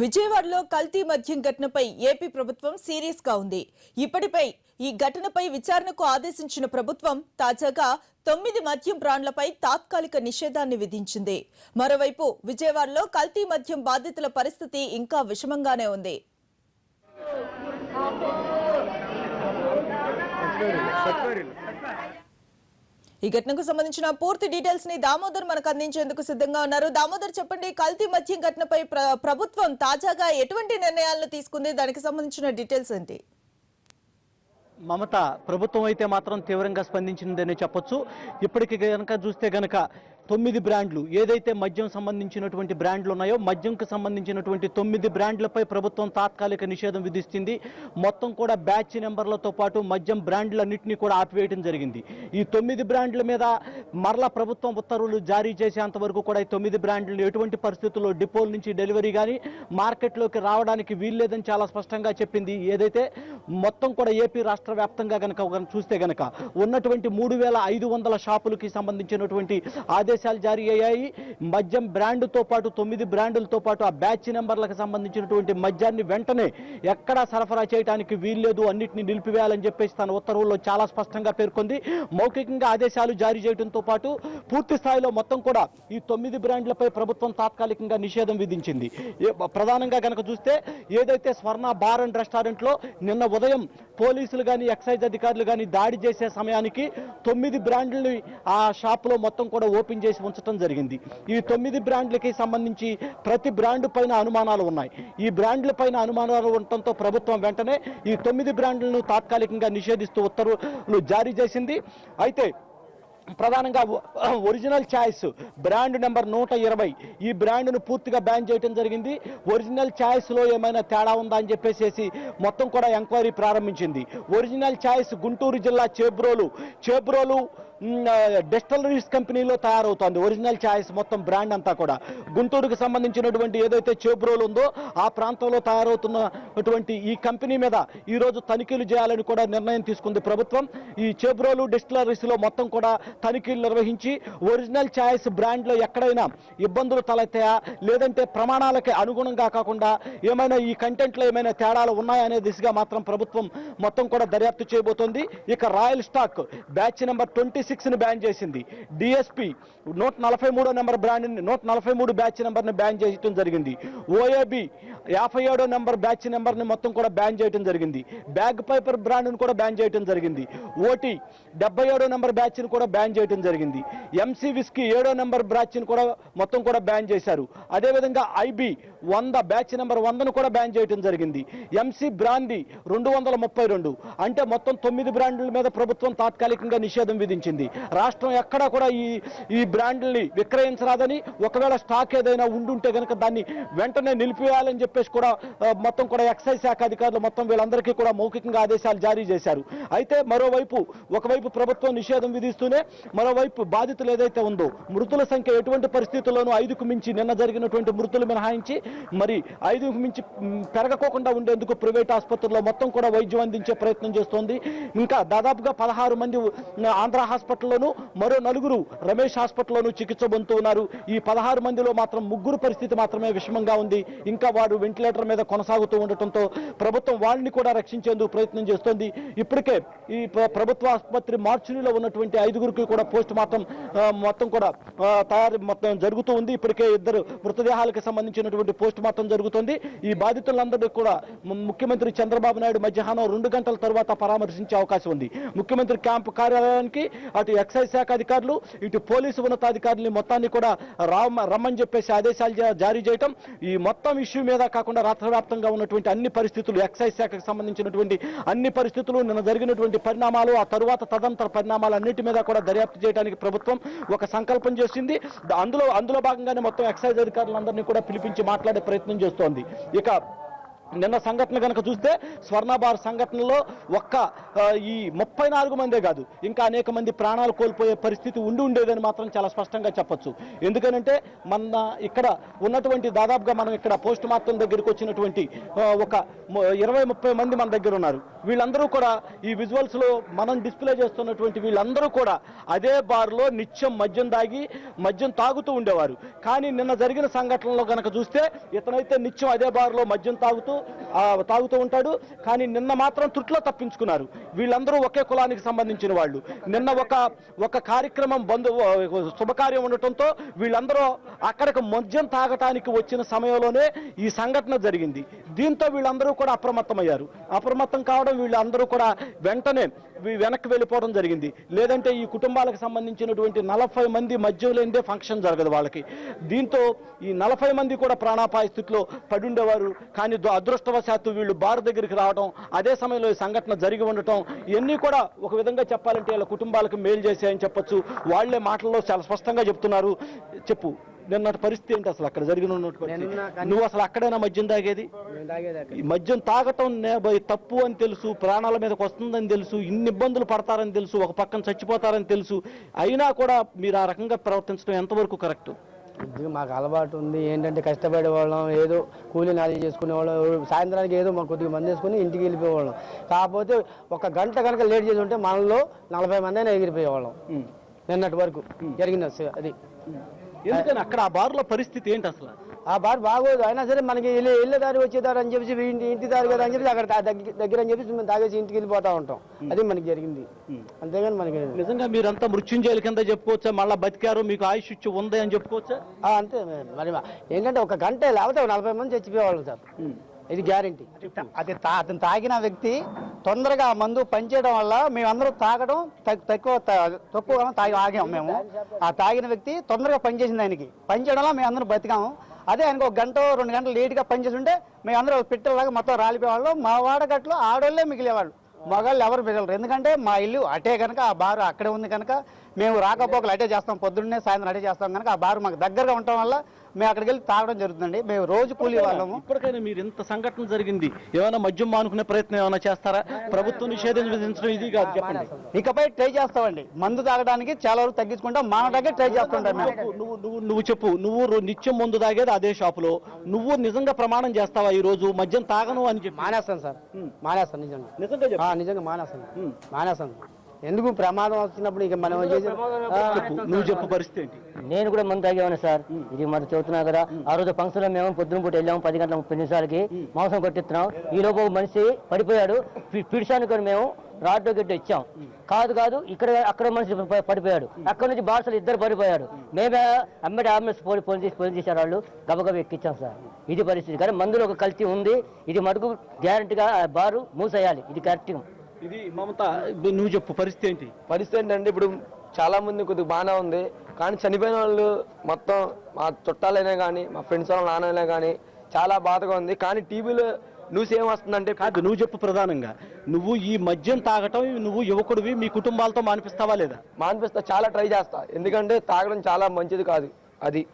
విజయవాడలో కల్తీ మద్యం ఘటనపై ఏపీ ప్రభుత్వం సీరియస్ గా ఉంది. ఇప్పటిపై ఈ ఘటనపై విచారణకు ఆదేశించిన ప్రభుత్వం తాజాగా 9 మద్యం బ్రాండ్లపై తాత్కాలిక నిషేధాన్ని విధించింది. మరోవైపు విజయవాడలో కల్తీ మద్యం బాధితుల పరిస్థితి ఇంకా విషమంగానే ఉంది. ఈ ఘటనకు సంబంధించిన పూర్తి డీటెయిల్స్ ని దామోదర్ మనకు అందించేందుకు సిద్ధంగా ఉన్నారు. దామోదర్, చెప్పండి, కల్తీ మద్యం ఘటనపై ప్రభుత్వం తాజాగా ఎటువంటి నిర్ణయాలను తీసుకుంది? దానికి సంబంధించిన డీటెయిల్స్ ఏంటి? మమత, ప్రభుత్వం అయితే మాత్రం తీవ్రంగా స్పందించిందని చెప్పొచ్చు. ఇప్పటికి గనక చూస్తే గనక 9 బ్రాండ్లు ఏదైతే మద్యం సంబంధించినటువంటి బ్రాండ్లు ఉన్నాయో మద్యంకు సంబంధించినటువంటి 9 బ్రాండ్లపై ప్రభుత్వం తాత్కాలిక నిషేధం విధిస్తుంది. మొత్తం కూడా బ్యాచ్ నెంబర్లతో పాటు మద్యం బ్రాండ్లన్నింటినీ కూడా ఆపివేయడం జరిగింది. ఈ 9 బ్రాండ్ల మీద మరలా ప్రభుత్వం ఉత్తర్వులు జారీ చేసేంత వరకు కూడా ఈ 9 బ్రాండ్లు ఎటువంటి పరిస్థితుల్లో డిపోల నుంచి డెలివరీ కానీ మార్కెట్లోకి రావడానికి వీల్లేదని చాలా స్పష్టంగా చెప్పింది. ఏదైతే మొత్తం కూడా ఏపీ రాష్ట్ర వ్యాప్తంగా కనుక చూస్తే గనక ఉన్నటువంటి 3500 షాపులకి సంబంధించినటువంటి ఆదేశాలు జారీ అయ్యాయి. మద్యం బ్రాండ్తో పాటు 9 బ్రాండులతో పాటు ఆ బ్యాచ్ నెంబర్లకు సంబంధించినటువంటి మద్యాన్ని వెంటనే ఎక్కడా సరఫరా చేయడానికి వీల్లేదు, అన్నింటినీ నిలిపివేయాలని చెప్పేసి తన ఉత్తర్వుల్లో చాలా స్పష్టంగా పేర్కొంది. మౌఖికంగా ఆదేశాలు జారీ చేయడంతో పాటు పూర్తి స్థాయిలో మొత్తం కూడా ఈ 9 బ్రాండ్లపై ప్రభుత్వం తాత్కాలికంగా నిషేధం విధించింది. ప్రధానంగా కనుక చూస్తే ఏదైతే స్వర్ణ బార్ అండ్ రెస్టారెంట్లో నిన్న ఉదయం పోలీసులు కానీ ఎక్సైజ్ అధికారులు కానీ దాడి చేసే సమయానికి 9 బ్రాండ్లని ఆ షాప్లో మొత్తం కూడా ఓపెన్ చేసి ఉంచడం జరిగింది. ఈ 9 బ్రాండ్లకి సంబంధించి ప్రతి బ్రాండ్ పైన అనుమానాలు ఉన్నాయి. ఈ బ్రాండ్ల పైన అనుమానాలు ఉండటంతో ప్రభుత్వం వెంటనే ఈ 9 బ్రాండ్లను తాత్కాలికంగా నిషేధిస్తూ ఉత్తర్వులు జారీ చేసింది. అయితే ప్రధానంగా ఒరిజినల్ ఛాయిస్ బ్రాండ్ నెంబర్ 120 ఈ బ్రాండ్ను పూర్తిగా బ్యాన్ చేయడం జరిగింది. ఒరిజినల్ ఛాయిస్లో ఏమైనా తేడా ఉందా అని చెప్పేసి మొత్తం కూడా ఎంక్వైరీ ప్రారంభించింది. ఒరిజినల్ ఛాయిస్ గుంటూరు జిల్లా చేబ్రోలు డిస్టిలరీస్ కంపెనీలో తయారవుతోంది. ఒరిజినల్ ఛాయిస్ మొత్తం బ్రాండ్ అంతా కూడా గుంటూరుకు సంబంధించినటువంటి ఏదైతే చేబ్రోలు ఉందో ఆ ప్రాంతంలో తయారవుతున్నటువంటి ఈ కంపెనీ మీద ఈరోజు తనిఖీలు చేయాలని కూడా నిర్ణయం తీసుకుంది ప్రభుత్వం. ఈ చేబ్రోలు డిస్టిలరీస్లో మొత్తం కూడా తనిఖీలు నిర్వహించి ఒరిజినల్ ఛాయిస్ బ్రాండ్లో ఎక్కడైనా ఇబ్బందులు తలెత్తాయా, లేదంటే ప్రమాణాలకి అనుగుణంగా కాకుండా ఏమైనా ఈ కంటెంట్లో ఏమైనా తేడాలు ఉన్నాయా అనే దిశగా మాత్రం ప్రభుత్వం మొత్తం కూడా దర్యాప్తు చేయబోతోంది. ఇక రాయల్ స్టాక్ బ్యాచ్ నెంబర్ 26ని బ్యాన్ చేసింది. డిఎస్పీ 143 నెంబర్ బ్రాండ్ని 143 బ్యాచ్ నెంబర్ని బ్యాన్ చేయడం జరిగింది. ఓఏబి 57 నెంబర్ బ్యాచ్ నెంబర్ని మొత్తం కూడా బ్యాన్ చేయడం జరిగింది. బ్యాగ్ పైపర్ బ్రాండ్ని కూడా బ్యాన్ చేయడం జరిగింది. ఓటీ 77 నెంబర్ బ్యాచ్ని కూడా బ్యాన్ చేయడం జరిగింది. ఎంసీ విస్కీ 7 నెంబర్ బ్యాచ్ని కూడా మొత్తం కూడా బ్యాన్ చేశారు. అదేవిధంగా ఐబి 100 బ్యాచ్ నెంబర్ 100ను కూడా బ్యాన్ చేయడం జరిగింది. ఎంసీ బ్రాందీ 232 అంటే మొత్తం 9 బ్రాండ్ల మీద ప్రభుత్వం తాత్కాలికంగా నిషేధం విధించింది. రాష్ట్రం ఎక్కడా కూడా ఈ బ్రాండ్ని విక్రయించరాదని, ఒకవేళ స్టాక్ ఏదైనా ఉండుంటే కనుక దాన్ని వెంటనే నిలిపివేయాలని చెప్పేసి కూడా మొత్తం కూడా ఎక్సైజ్ శాఖ అధికారులు మొత్తం వీళ్ళందరికీ కూడా మౌఖికంగా ఆదేశాలు జారీ చేశారు. అయితే ఒకవైపు ప్రభుత్వం నిషేధం విధిస్తూనే మరోవైపు బాధితులు ఏదైతే ఉందో మృతుల సంఖ్య ఎటువంటి పరిస్థితుల్లోనూ 5కు మించి నిన్న జరిగినటువంటి మృతులు మినహాయించి మరి 5కు మించి పెరగకోకుండా ఉండేందుకు ప్రైవేట్ ఆసుపత్రుల్లో మొత్తం కూడా వైద్యం అందించే ప్రయత్నం చేస్తోంది. ఇంకా దాదాపుగా 16 మంది ఆంధ్ర హాస్పిటల్లోనూ మరో 4 రమేష్ హాస్పిటల్లోనూ చికిత్స పొందుతూ ఉన్నారు. ఈ 16 మందిలో మాత్రం 3 పరిస్థితి మాత్రమే విషమంగా ఉంది. ఇంకా వారు వెంటిలేటర్ మీద కొనసాగుతూ ఉండటంతో ప్రభుత్వం వాళ్ళని కూడా రక్షించేందుకు ప్రయత్నం చేస్తోంది. ఇప్పటికే ఈ ప్రభుత్వ ఆసుపత్రి మార్చురీలో ఉన్నటువంటి 5గురికి కూడా పోస్ట్ మార్టం మొత్తం కూడా తయారు మొత్తం జరుగుతూ ఉంది. ఇప్పటికే 2 మృతదేహాలకు సంబంధించినటువంటి పోస్ట్ మార్టం జరుగుతుంది. ఈ బాధితులందరినీ కూడా ముఖ్యమంత్రి చంద్రబాబు నాయుడు మధ్యాహ్నం 2 గంటల తర్వాత పరామర్శించే అవకాశం ఉంది. ముఖ్యమంత్రి క్యాంపు కార్యాలయానికి అటు ఎక్సైజ్ శాఖ అధికారులు ఇటు పోలీసు ఉన్నతాధికారులని మొత్తాన్ని కూడా రమ్మని చెప్పేసి ఆదేశాలు జారీ చేయటం, ఈ మొత్తం ఇష్యూ మీద కాకుండా రాష్ట్ర వ్యాప్తంగా ఉన్నటువంటి అన్ని పరిస్థితులు, ఎక్సైజ్ శాఖకు సంబంధించినటువంటి అన్ని పరిస్థితులు, నిన్న జరిగినటువంటి పరిణామాలు, ఆ తరువాత తదంతర పరిణామాలు అన్నిటి మీద కూడా దర్యాప్తు చేయడానికి ప్రభుత్వం ఒక సంకల్పం చేసింది. అందులో భాగంగానే మొత్తం ఎక్సైజ్ అధికారులందరినీ కూడా పిలిపించి మాట్లాడే ప్రయత్నం చేస్తోంది. ఇక నిన్న సంఘటన కనుక చూస్తే స్వర్ణబార్ సంఘటనలో ఈ 34 మందే కాదు ఇంకా అనేక మంది ప్రాణాలు కోల్పోయే పరిస్థితి ఉండేదని మాత్రం చాలా స్పష్టంగా చెప్పొచ్చు. ఎందుకనంటే మన ఇక్కడ ఉన్నటువంటి దాదాపుగా మనం ఇక్కడ పోస్ట్ మార్టం దగ్గరికి వచ్చినటువంటి ఒక 20-30 మంది మన దగ్గర ఉన్నారు. వీళ్ళందరూ కూడా ఈ విజువల్స్ లో మనం డిస్ప్లే చేస్తున్నటువంటి వీళ్ళందరూ కూడా అదే బార్లో నిత్యం మద్యం తాగుతూ ఉండేవారు. కానీ నిన్న జరిగిన సంఘటనలో కనుక చూస్తే ఇతనైతే నిత్యం అదే బార్లో మద్యం తాగుతూ ఉంటాడు. కానీ నిన్న మాత్రం తుట్లో తప్పించుకున్నారు. వీళ్ళందరూ ఒకే కులానికి సంబంధించిన వాళ్ళు. నిన్న ఒక కార్యక్రమం శుభకార్యం ఉండటంతో వీళ్ళందరూ అక్కడికి మద్యం తాగటానికి వచ్చిన సమయంలోనే ఈ సంఘటన జరిగింది. దీంతో వీళ్ళందరూ కూడా అప్రమత్తం కావడం వీళ్ళందరూ కూడా వెంటనే వెనక్కి వెళ్ళిపోవడం జరిగింది. లేదంటే ఈ కుటుంబాలకు సంబంధించినటువంటి 40 మంది మద్యం లేనిదే ఫంక్షన్ జరగదు వాళ్ళకి. దీంతో ఈ 40 మంది కూడా ప్రాణాపాయ స్థితిలో పడి ఉండేవారు. కానీ అదృష్టవశాత్తు వీళ్ళు బార్ దగ్గరికి రావడం, అదే సమయంలో ఈ సంఘటన జరిగి ఉండటం, ఇవన్నీ కూడా ఒక విధంగా చెప్పాలంటే వీళ్ళ కుటుంబాలకు మేలు చేశాయని చెప్పొచ్చు. వాళ్లే మాటల్లో చాలా స్పష్టంగా చెప్తున్నారు. చెప్పు, నిన్నటి పరిస్థితి ఏంటి అసలు అక్కడ జరిగిన? నువ్వు అసలు అక్కడైనా మద్యం తాగేది? మద్యం తాగటం తప్పు అని తెలుసు, ప్రాణాల మీదకి వస్తుందని తెలుసు, ఇన్ని ఇబ్బందులు పడతారని తెలుసు, ఒక పక్కన చచ్చిపోతారని తెలుసు, అయినా కూడా మీరు ఆ రకంగా ప్రవర్తించడం ఎంతవరకు కరెక్ట్? మాకు అలవాటు ఉంది. ఏంటంటే కష్టపడే వాళ్ళం, ఏదో కూలీ నాలి చేసుకునేవాళ్ళం, సాయంత్రానికి ఏదో మాకు కొద్దిగా మంది వేసుకుని ఇంటికి వెళ్ళిపోయేవాళ్ళం. కాకపోతే ఒక గంట కనుక లేట్ చేసి ఉంటే మనలో 40 మంది అయినా ఎగిరిపోయేవాళ్ళం. నిన్నటి వరకు జరిగింది అది. ఎందుకని అక్కడ ఆ బార్లో పరిస్థితి ఏంటి అసలు? ఆ బార్ బాగోదు. అయినా సరే మనకి వెళ్ళే దారి వచ్చేదారి అని చెప్పేసి ఇంటి దారి కదా అని చెప్పేసి అక్కడ దగ్గర అని చెప్పేసి మేము తాగేసి ఇంటికి వెళ్ళిపోతా ఉంటాం. అది మనకి జరిగింది. అంతేగాని మనకి నిజంగా మీరంతా మృత్యుంజయుల కింద చెప్పుకోవచ్చా? మళ్ళీ బతికారు, మీకు ఆయుష్ ఉంది అని చెప్పుకోవచ్చా? అంతే మరి. ఏంటంటే ఒక గంట లేకపోతే 40 మంది చచ్చిపోయేవాళ్ళు సార్. ఇది గ్యారంటీ. అతను తాగిన వ్యక్తి తొందరగా మందు పనిచేయడం వల్ల మేమందరం తాగడం తక్కువ తాగి ఆగాము. మేము ఆ తాగిన వ్యక్తి తొందరగా పనిచేసింది. ఆయనకి పనిచేయడం వల్ల మేము అందరం బతికాము. అదే ఆయనకు 1 గంట 2 గంటలు లేట్గా పనిచేసి ఉంటే మేమందరం పిట్టలాగా మొత్తం రాలిపోయేవాళ్ళు. మా వాడగట్లో ఆడోళ్ళే మిగిలేవాళ్ళు, మగాళ్ళు ఎవరు మిగలరు. ఎందుకంటే మా ఇల్లు అటే కనుక, ఆ బారు అక్కడే ఉంది కనుక మేము రాకపోకలు అటే చేస్తాం, పొద్దున్నే సాయంత్రం అటే చేస్తాం కనుక ఆ బారు మాకు దగ్గరగా ఉండటం వల్ల మేము అక్కడికి వెళ్ళి తాగడం జరుగుతుందండి. మేము రోజు కూలీ వాళ్ళము. ఇప్పటికైనా మీరు ఇంత సంఘటన జరిగింది, ఏమైనా మద్యం మానుకునే ప్రయత్నం ఏమైనా చేస్తారా? ప్రభుత్వం నిషేధం విధించడం ఇది కాదు చెప్పండి. ఇకపై ట్రై చేస్తామండి. మందు తాగడానికి చాలా వరకు తగ్గించుకుంటాం, మానడానికి ట్రై చేస్తుంటాం. నువ్వు చెప్పు, నువ్వు నిత్యం మందు తాగేది అదే షాపులో, నువ్వు నిజంగా ప్రమాణం చేస్తావా ఈ రోజు మద్యం తాగను అని చెప్పి? మానేస్తాను సార్, మానేస్తాను. నిజంగా మానేస్తాను. ఎందుకు ప్రమాదం వచ్చినప్పుడు ఇక మనం నువ్వు చెప్పు పరిస్థితి ఏంటి? నేను కూడా మందు తాగేవాను సార్. ఇది మరి చెబుతున్నా కదా, ఆ రోజు ఫంక్షన్ లో మేము పొద్దున పూట వెళ్ళాము 10 గంటల 30 నిమిషాలకి. మాంసం కొట్టిస్తున్నాం. ఈ లోపు మనిషి పడిపోయాడు. పిడిచానుకొని మేము రాడ్లో గట్టి ఇచ్చాం. కాదు అక్కడ మనిషి పడిపోయాడు. అక్కడ నుంచి బార్సలు 2 పడిపోయాడు. మేమే అమ్మటి అంబులెన్స్ పోలీస్ చేశారు. వాళ్ళు గబగబ ఎక్కించాం సార్. ఇది పరిస్థితి. కానీ మందులో ఒక కల్తీ ఉంది. ఇది మటుకు గ్యారంటీగా బారు మూసేయాలి. ఇది కరెక్ట్. ఇది మమత, నువ్వు చెప్పు పరిస్థితి ఏంటి? పరిస్థితి ఏంటంటే ఇప్పుడు చాలా మంది కొద్దిగా బాగానే ఉంది. కానీ చనిపోయిన వాళ్ళు మొత్తం మా చుట్టాలైనా కానీ, మా ఫ్రెండ్స్ వాళ్ళ నాన్నైనా కానీ చాలా బాధగా ఉంది. కానీ టీవీలో న్యూస్ ఏం వస్తుందంటే, కాదు నువ్వు చెప్పు, ప్రధానంగా నువ్వు ఈ మద్యం తాగటం నువ్వు యువకుడివి, మీ కుటుంబాలతో మానిపిస్తావా లేదా? మానిపిస్తా, చాలా ట్రై చేస్తా. ఎందుకంటే తాగడం చాలా మంచిది కాదు అది.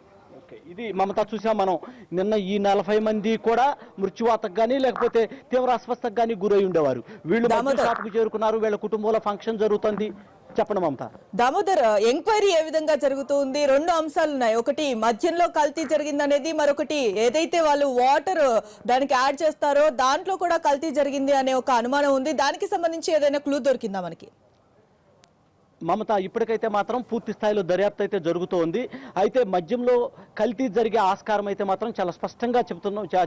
ఇది మమత, చూసాం మనం నిన్న ఈ 40 మంది కూడా మృత్యువాతకు కానీ లేకపోతే తీవ్ర అస్వస్థకు కానీ గురై ఉండేవారు. వీళ్ళు షాప్కి చేరుకున్నారు, వీళ్ళ కుటుంబంలో ఫంక్షన్ జరుగుతుంది. చెప్పండి మమత. దామోదర్, ఎంక్వైరీ ఏ విధంగా జరుగుతుంది? 2 అంశాలు ఉన్నాయి. ఒకటి మద్యంలో కల్తీ జరిగిందనేది, మరొకటి ఏదైతే వాళ్ళు వాటర్ దానికి యాడ్ చేస్తారో దాంట్లో కూడా కల్తీ జరిగింది అనే ఒక అనుమానం ఉంది. దానికి సంబంధించి ఏదైనా క్లూ దొరికిందా మనకి? మమత, ఇప్పటికైతే మాత్రం పూర్తి స్థాయిలో దర్యాప్తు అయితే జరుగుతోంది. అయితే మద్యంలో కల్తీ జరిగే ఆస్కారం అయితే మాత్రం చాలా స్పష్టంగా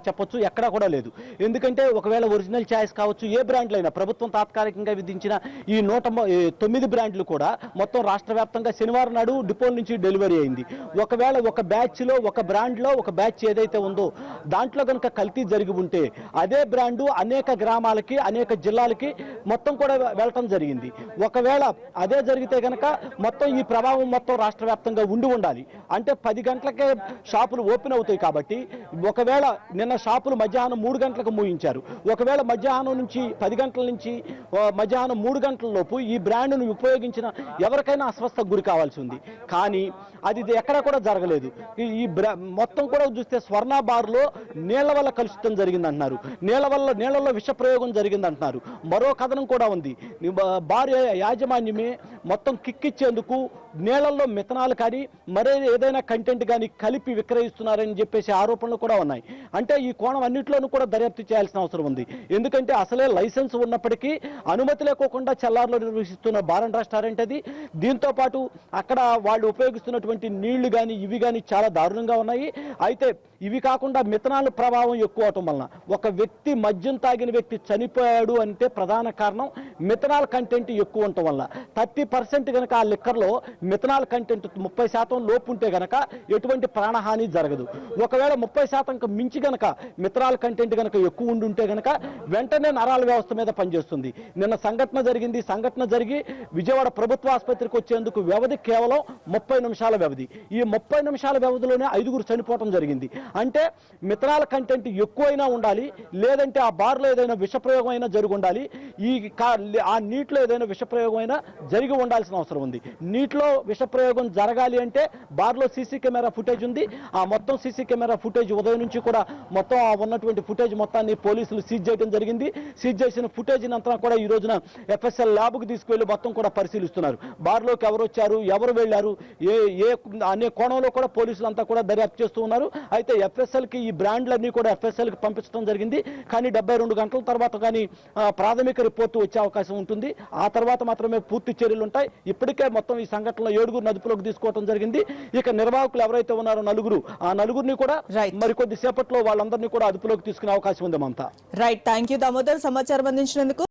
చెప్పొచ్చు, ఎక్కడా కూడా లేదు. ఎందుకంటే ఒకవేళ ఒరిజినల్ ఛాయిస్ కావచ్చు, ఏ బ్రాండ్లు అయినా ప్రభుత్వం తాత్కాలికంగా విధించిన ఈ 109 బ్రాండ్లు కూడా మొత్తం రాష్ట్ర వ్యాప్తంగా శనివారం నాడు డిపోల నుంచి డెలివరీ అయింది. ఒకవేళ ఒక బ్యాచ్లో, ఒక బ్రాండ్లో ఒక బ్యాచ్ ఏదైతే ఉందో దాంట్లో కనుక కల్తీ జరిగి ఉంటే అదే బ్రాండు అనేక గ్రామాలకి, అనేక జిల్లాలకి మొత్తం కూడా వెళ్ళటం జరిగింది. ఒకవేళ అదే జరిగి జరిగితే గనక మొత్తం ఈ ప్రభావం మొత్తం రాష్ట్ర వ్యాప్తంగా ఉండాలి. అంటే 10 గంటలకే షాపులు ఓపెన్ అవుతాయి కాబట్టి ఒకవేళ నిన్న షాపులు మధ్యాహ్నం 3 గంటలకు మూయించారు. ఒకవేళ మధ్యాహ్నం నుంచి 10 గంటల నుంచి మధ్యాహ్నం 3 గంటల లోపు ఈ బ్రాండ్ను ఉపయోగించిన ఎవరికైనా అస్వస్థకు గురి కావాల్సి ఉంది. కానీ అది ఎక్కడా కూడా జరగలేదు. ఈ మొత్తం కూడా చూస్తే స్వర్ణ బార్లో నీళ్ల వల్ల కలుషితం జరిగిందంటున్నారు, నీళ్లలో విష ప్రయోగం జరిగిందంటున్నారు. మరో కథనం కూడా ఉంది. బార్ యాజమాన్యమే మొత్తం కిక్కిచ్చేందుకు నీళ్లలో మిథనాల్ కానీ మరే ఏదైనా కంటెంట్ కానీ కలిపి విక్రయిస్తున్నారని చెప్పేసి ఆరోపణలు కూడా ఉన్నాయి. అంటే ఈ కోణం అన్నింటిలోనూ కూడా దర్యాప్తు చేయాల్సిన అవసరం ఉంది. ఎందుకంటే అసలే లైసెన్స్ ఉన్నప్పటికీ అనుమతి లేకోకుండా చెల్లార్లో నిర్వహిస్తున్న బార్ అండ్ రెస్టారెంట్ అది. దీంతో పాటు అక్కడ వాళ్ళు ఉపయోగిస్తున్నటువంటి నీళ్లు కానీ ఇవి కానీ చాలా దారుణంగా ఉన్నాయి. అయితే ఇవి కాకుండా మిథనాల్ ప్రభావం ఎక్కువ అవటం వలన ఒక వ్యక్తి మద్యం తాగిన వ్యక్తి చనిపోయాడు అంటే ప్రధాన కారణం మిథనాల్ కంటెంట్ ఎక్కువ ఉండటం వల్ల. 30% కనుక ఆ లిక్కర్లో మిథనాల్ కంటెంట్ 30% లోపు ఉంటే గనక ఎటువంటి ప్రాణహాని జరగదు. ఒకవేళ 30% మించి గనక మిథనాల్ కంటెంట్ గనక ఎక్కువ ఉంటే గనక వెంటనే నరాల వ్యవస్థ మీద పనిచేస్తుంది. నిన్న సంఘటన జరిగి విజయవాడ ప్రభుత్వ ఆసుపత్రికి వచ్చేందుకు వ్యవధి కేవలం 30 నిమిషాల వ్యవధి. ఈ 30 నిమిషాల వ్యవధిలోనే 5 చనిపోవడం జరిగింది. అంటే మిథనాల్ కంటెంట్ ఎక్కువైనా ఉండాలి, లేదంటే ఆ బార్లో ఏదైనా విషప్రయోగం అయినా జరిగి ఉండాలి, ఆ నీటిలో ఏదైనా విషప్రయోగం అయినా జరిగి ఉండాల్సిన అవసరం ఉంది. నీటిలో విషప్రయోగం జరగాలి అంటే బార్లో సీసీ కెమెరా ఫుటేజ్ ఉంది. ఆ మొత్తం సీసీ కెమెరా ఫుటేజ్ ఉదయం నుంచి కూడా మొత్తం ఉన్నటువంటి ఫుటేజ్ మొత్తాన్ని పోలీసులు సీజ్ చేయడం జరిగింది. సీజ్ చేసిన ఫుటేజ్ అంతా కూడా ఈ రోజున FSL ల్యాబ్కు తీసుకువెళ్లి మొత్తం కూడా పరిశీలిస్తున్నారు. బార్లోకి ఎవరు వచ్చారు, ఎవరు వెళ్లారు, అనే కోణంలో కూడా పోలీసులు అంతా కూడా దర్యాప్తు చేస్తూ ఉన్నారు. అయితే FSLకి ఈ బ్రాండ్లన్నీ కూడా FSLకి పంపించడం జరిగింది. కానీ 72 గంటల తర్వాత కానీ ప్రాథమిక రిపోర్టు వచ్చే అవకాశం ఉంటుంది. ఆ తర్వాత మాత్రమే పూర్తి చర్యలు ఉంటాయి. ఇప్పటికే మొత్తం ఈ సంఘటనలో 7 అదుపులోకి తీసుకోవడం జరిగింది. ఇక నిర్వాహకులు ఎవరైతే ఉన్నారో ఆ నలుగురిని కూడా మరికొద్ది సేపట్లో వాళ్ళందరినీ కూడా అదుపులోకి తీసుకునే అవకాశం ఉంది. Mamata. Right, thank you Damodar సమాచారం అందించినందుకు.